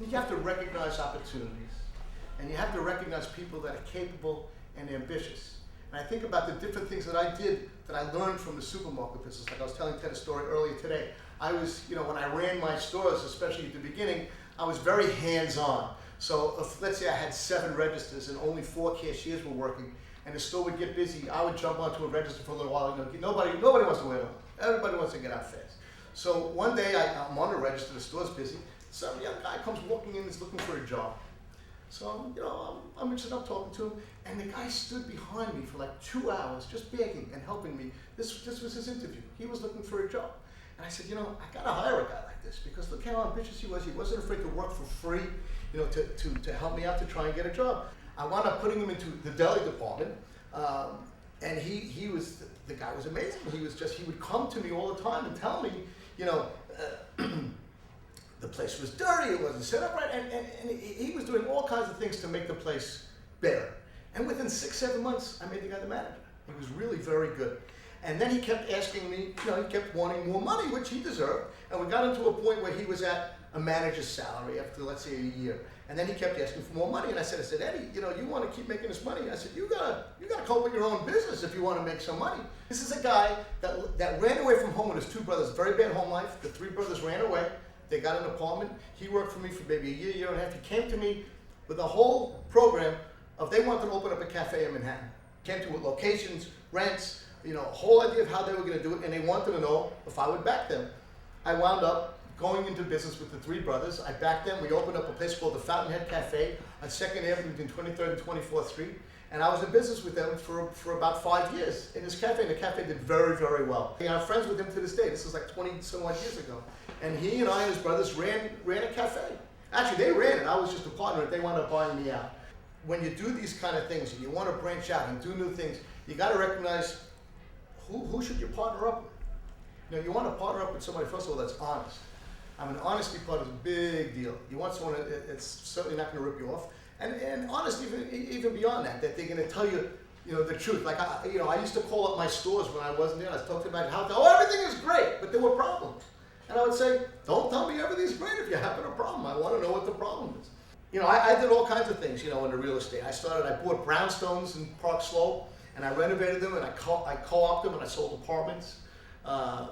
You have to recognize opportunities, and you have to recognize people that are capable and ambitious. And I think about the different things that I did that I learned from the supermarket business. Like I was telling Ted a story earlier today. I was, when I ran my stores, especially at the beginning, I was very hands-on. So if, let's say I had 7 registers and only 4 cashiers were working, and the store would get busy, I would jump onto a register for a little while. Nobody wants to wait long. Everybody wants to get out fast. So one day I'm on the register, the store's busy. Some young guy comes walking in, he's looking for a job. So, I'm interested, I'm talking to him, and the guy stood behind me for like 2 hours, just begging and helping me. This was his interview. He was looking for a job. And I said, I gotta hire a guy like this, because look how ambitious he was. He wasn't afraid to work for free, to help me out to try and get a job. I wound up putting him into the deli department, and he was, the guy was amazing. He would come to me all the time and tell me, the place was dirty, it wasn't set up right, and he was doing all kinds of things to make the place better. And within 6-7 months, I made the guy the manager. He was really very good. And then he kept asking me, he kept wanting more money, which he deserved. And we got into a point where he was at a manager's salary after, let's say, a year. And then he kept asking for more money. And I said, Eddie, you want to keep making this money? I said, you gotta come up with your own business if you want to make some money. This is a guy that ran away from home with his 2 brothers, very bad home life. The 3 brothers ran away. They got an apartment. He worked for me for maybe a year and a half. He came to me with a whole program of they wanted to open up a cafe in Manhattan. Came to it with locations, rents, a whole idea of how they were going to do it, and they wanted to know if I would back them. I wound up going into business with the 3 brothers. I backed them. We opened up a place called the Fountainhead Cafe on 2nd Avenue between 23rd and 24th Street. And I was in business with them for about 5 years in this cafe, and the cafe did very, very well. I'm friends with him to this day. This was like 20-some-odd years ago. And he and I and his brothers ran a cafe. Actually, they ran it. I was just a partner. They wound up buying me out. When you do these kind of things and you want to branch out and do new things, you got to recognize who should you partner up with. You want to partner up with somebody, first of all, that's honest. Honesty part is a big deal. You want someone that's certainly not going to rip you off. And honest, even beyond that they're going to tell you, the truth. Like, I used to call up my stores when I wasn't there. I was talking about how, everything is great, but there were problems. And I would say, don't tell me everything's great if you're having a problem. I want to know what the problem is. I did all kinds of things, in the real estate. I bought brownstones in Park Slope, and I renovated them, and I co-opted them, and I sold apartments,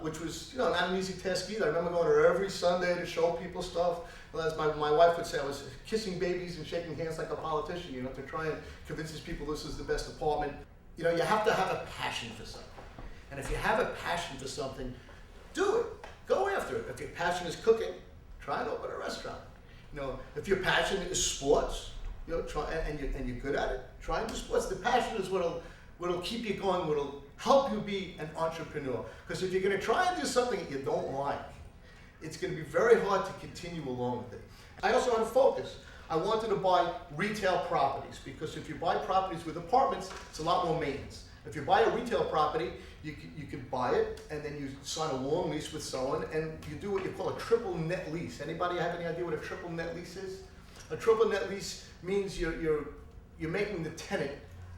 which was, not an easy task either. I remember going there every Sunday to show people stuff. Well, as my wife would say, I was kissing babies and shaking hands like a politician, to try and convince these people this is the best apartment. You have to have a passion for something. And if you have a passion for something, do it. Go after it. If your passion is cooking, try and open a restaurant. If your passion is sports, try and you're good at it, try and do sports. The passion is what'll keep you going, what'll help you be an entrepreneur. Because if you're going to try and do something that you don't like, it's going to be very hard to continue along with it. I also had a focus. I wanted to buy retail properties, because if you buy properties with apartments, it's a lot more maintenance. If you buy a retail property, you can buy it, and then you sign a long lease with someone, and you do what you call a triple net lease. Anybody have any idea what a triple net lease is? A triple net lease means you're making the tenant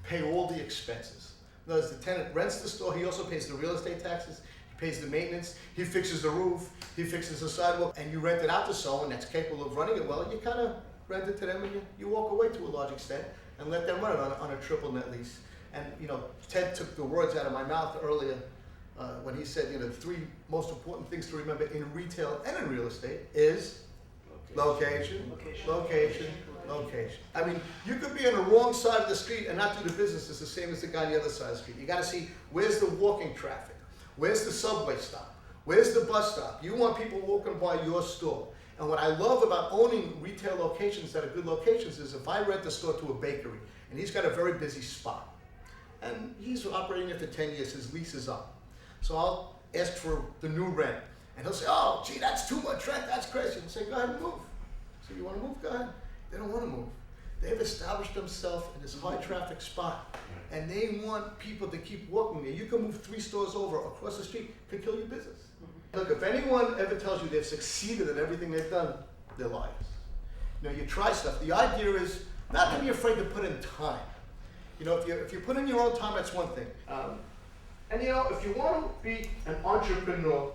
pay all the expenses. In other words, the tenant rents the store, he also pays the real estate taxes, he pays the maintenance, he fixes the roof, he fixes the sidewalk, and you rent it out to someone that's capable of running it well, and you kind of rent it to them, and you walk away to a large extent and let them run it on a triple net lease. And Ted took the words out of my mouth earlier when he said, the 3 most important things to remember in retail and in real estate is location. You could be on the wrong side of the street and not do the business the same as the guy on the other side of the street. You got to see, where's the walking traffic? Where's the subway stop? Where's the bus stop? You want people walking by your store. And what I love about owning retail locations that are good locations is if I rent a store to a bakery and he's got a very busy spot, and he's operating there for 10 years, his lease is up. So I'll ask for the new rent. And he'll say, oh, gee, that's too much rent, that's crazy. I'll say, go ahead and move. So you want to move? Go ahead. They don't want to move. They've established themselves in this high traffic spot. And they want people to keep walking there. You can move 3 stores over across the street, could kill your business. Look, if anyone ever tells you they've succeeded at everything they've done, they're liars. You try stuff. The idea is not to be afraid to put in time. If you put in your own time, that's one thing. And if you want to be an entrepreneur,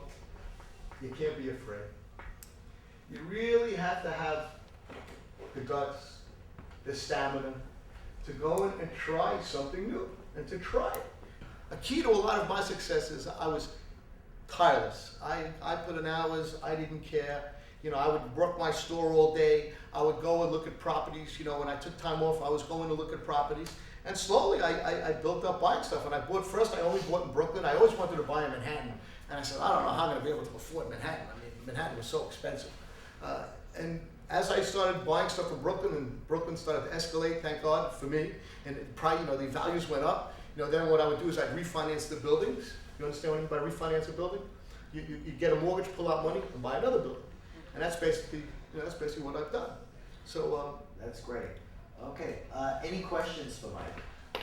you can't be afraid. You really have to have the guts, the stamina to go in and try something new and to try it. A key to a lot of my success is I was tireless. I put in hours, I didn't care. You know, I would work my store all day. I would go and look at properties. You know, when I took time off, I was going to look at properties. And slowly I built up buying stuff. And I only bought in Brooklyn. I always wanted to buy in Manhattan. And I said, I don't know how I'm going to be able to afford Manhattan. I mean, Manhattan was so expensive. And as I started buying stuff from Brooklyn, and Brooklyn started to escalate, thank God for me, and probably, you know, the values went up. You know, then what I would do is I'd refinance the buildings. You understand what I mean by refinance a building? You get a mortgage, pull out money, and buy another building. And that's basically, you know, that's basically what I've done. So that's great. Okay, any questions for Mike?